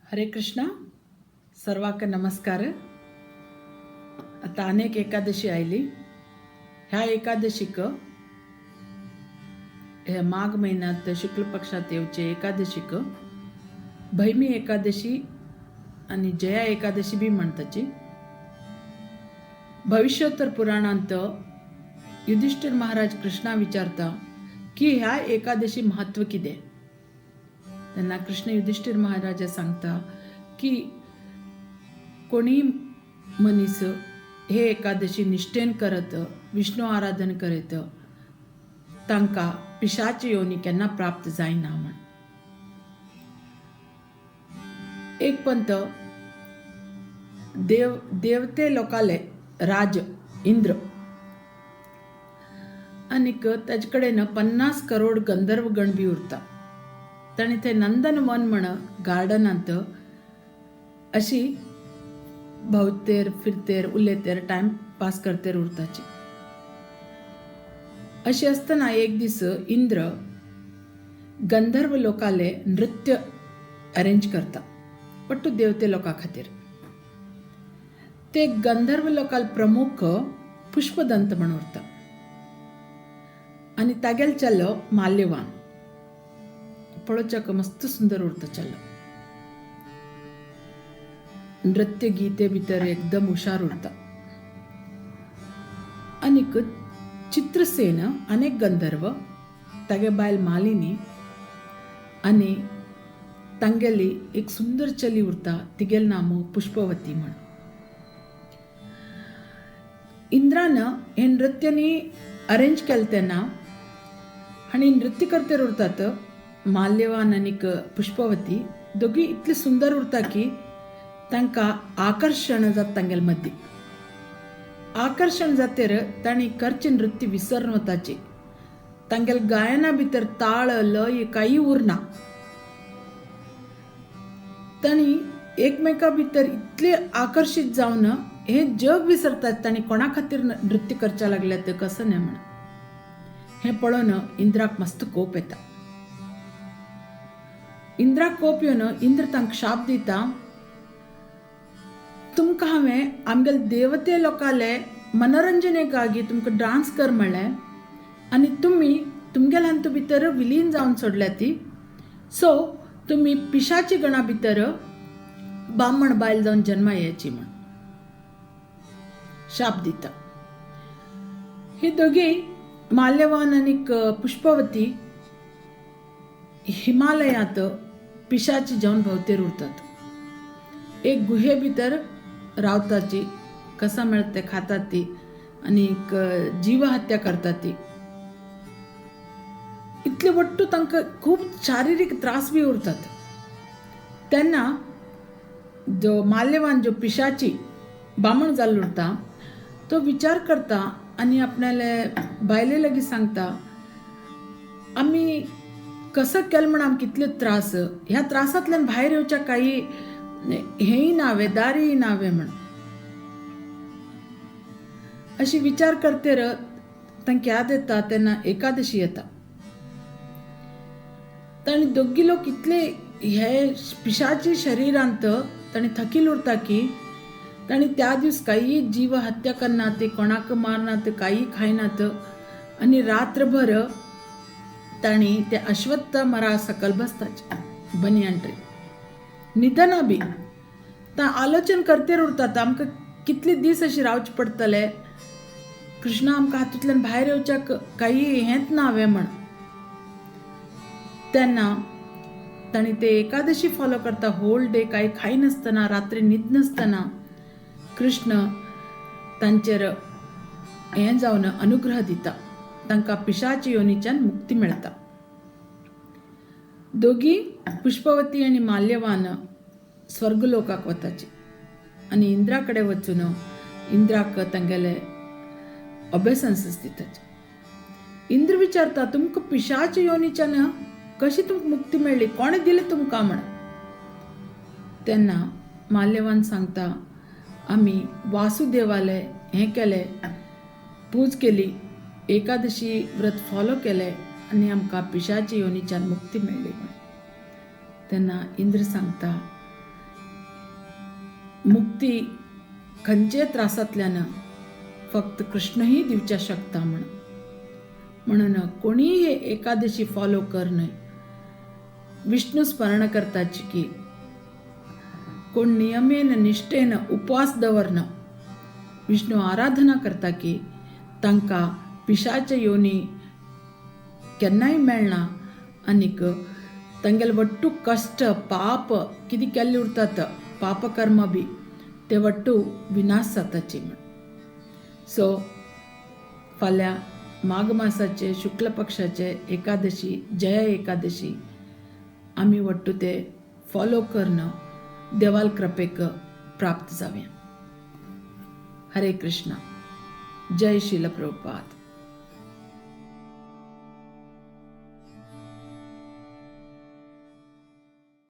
हरे कृष्णा. सर्वांक नमस्कार. आता अनेक एकादशी आयली. ह्या एकादशीक ह्या माघ महिन्यात शुक्ल पक्षात येवचे एकादशीक भैमी एकादशी आणि जया एकादशी बी म्हणताची. भविष्योत्तर पुराणांत युधिष्ठिर महाराज कृष्णा विचारता की ह्या एकादशी महत्व कितें. त्यांना कृष्ण युधिष्ठिर महाराज सांगता की कोणी मनीस हे एकादशी निष्ठेन करत विष्णू आराधन करीत तांकां पिशाच योनी केन्ना प्राप्त जायना म्हण. एक पंत देवते लोकाले राज इंद्र आनीक ताजे कडेन 50 करोड गंधर्व गण बी उरता. ताणें थंय नंदनवन म्हण गार्डनांत अशी भोंवतेर फिरतेर उलयतेर टायम पास करतेर उरताची. अशी आसतना एक दीस इंद्र गंधर्व लोकाले नृत्य अरेंज करता पट्टू देवते लोकां खातीर. ते गंधर्व लोकाल प्रमुख पुष्पदंत म्हण उरता आनी तागेल चलो माल्यवान. पळोवच्याक मस्त सुंदर उरता चलो. नृत्य गीते भितर एकदम हुशार उरता. आनीक चित्रसेन अनेक गंधर्व तागे बायल मालिनी आनी तांगेली एक सुंदर चली उरता तिगेल नाम पुष्पवती म्हण. इंद्रान हे नृत्यानी अरेंज केले तेन्ना आनी नृत्य करते उरतात माल्यवान आनीक पुष्पवती दोगी इतले सुंदर उरता की तांकां आकर्षण जाता. तांगेल मदीं आकर्षण जातेर तांणी करचे नृत्य विसरून वताची. तांगेल गायना भितर ताळ लय काही उरना. तांणी एकमेका भितर इतले आकर्षित जावन हे जग विसरतात तांणी कोणा खातीर नृत्य करच्या लागल्यात कसं न्ही म्हण. हें पळोवन इंद्राक मस्त कोप येता. इंद्राक कोप येवन इंद्र तांकां शाप दिता. तुमकां हांवें आमगेल देवते लोकाले मनोरंजनेकागी तुमकां डान्स कर म्हणलें आनी तुमी तुमगेल हातूंत भितर विलीन जावन सोडल्या ती. सो तुमी पिशाची गणा भितर बामण बायल जावन जन्मा येवची म्हण शाप दिता. ही दोगी माल्यवान आनीक पुष्पवती हिमालयांत पिशाची जावन भोंवतेर उरतात. एक गुहे भितर रावताची कसा मेळत ते खातात ती आनीक जीवहत्या करतात ती. इतले वट्टू तांकां खूब शारिरीक त्रास बी उरतात. तेन्ना जो माल्यवान जो पिशाची बामण जाल्लो उरता तो विचार करता आनी आपणाले बायले लागीं सांगता आमी कसं केलें म्हण आमकां कितले त्रास. ह्या त्रासांतल्यान भायर येवच्या काही हेंय नावे दारी नावे म्हण. अशी विचार करतेर तांकां याद येता तेन्ना एकादशी येता. तांणी दोगी लोक इतले हे पिशाची शरिरांत तांणी थकील उरता की तांणी त्या दीस काही जीव हत्या करनात कोणाक मारनात काही खायनात आनी रात्रभर तांणी ते अश्वत्थ मरा सकल बसताचे बनियान ट्री निदना बी. ता आलोचन करतेर उरतात आमकां कितले दीस अशें रावचे पडटले. कृष्णा आमकां हातूंतल्यान भायर येवच्याक काही हेंच ना हांवें म्हण. तेन्ना तांणी ते एकादशी फॉलो करता. होल डे काही खाय नासतना रात्री न्हीद नासतना कृष्ण तांचेर हें जावन अनुग्रह दिता. तांकां पिशाची योनीच्यान मुक्ती मेळटा. दोगी पुष्पवती आनी माल्यवान स्वर्गलोकाक वताची आनी इंद्रा कडेन वचून इंद्राक तांगेले ओबेसन्सीस दिताचे. इंद्र विचारता तुमकां पिशाच योनीच्यान कशी तुमकां मुक्ती मेळ्ळी कोणे दिली तुमकां म्हण. तेन्ना माल्यवान सांगता आमी वासुदेवाले हें केलें पूज केली एकादशी व्रत फॉलो केलें आनी आमकां पिशाची योनीच्यान मुक्ती मेळ्ळी म्हण. तेन्ना इंद्र सांगता मुक्ती खंयचे त्रासांतल्यान फक्त कृष्णही दिवच्या शकता म्हणून कोणीही हे एकादशी फॉलो करणं, विष्णू स्मरण करताची की कोण नियमेन निष्ठेन उपवास दवरणं, विष्णू आराधना करता की तांकां पिशाचे योनी केन्नाय मेळना आनीक तांगेले वट्टू कश्ट पाप कितें केल्ले उरतात पाप कर्म बी ते वट्टू विनाश जाताची म्हण. सो फाल्यां माघ मासाचे शुक्ल पक्षाचे एकादशी जया एकादशी आमी वट्टू ते फॉलो करणं देवाल कृपेक प्राप्त जावया. हरे कृष्णा. जय श्रील प्रभुपाद.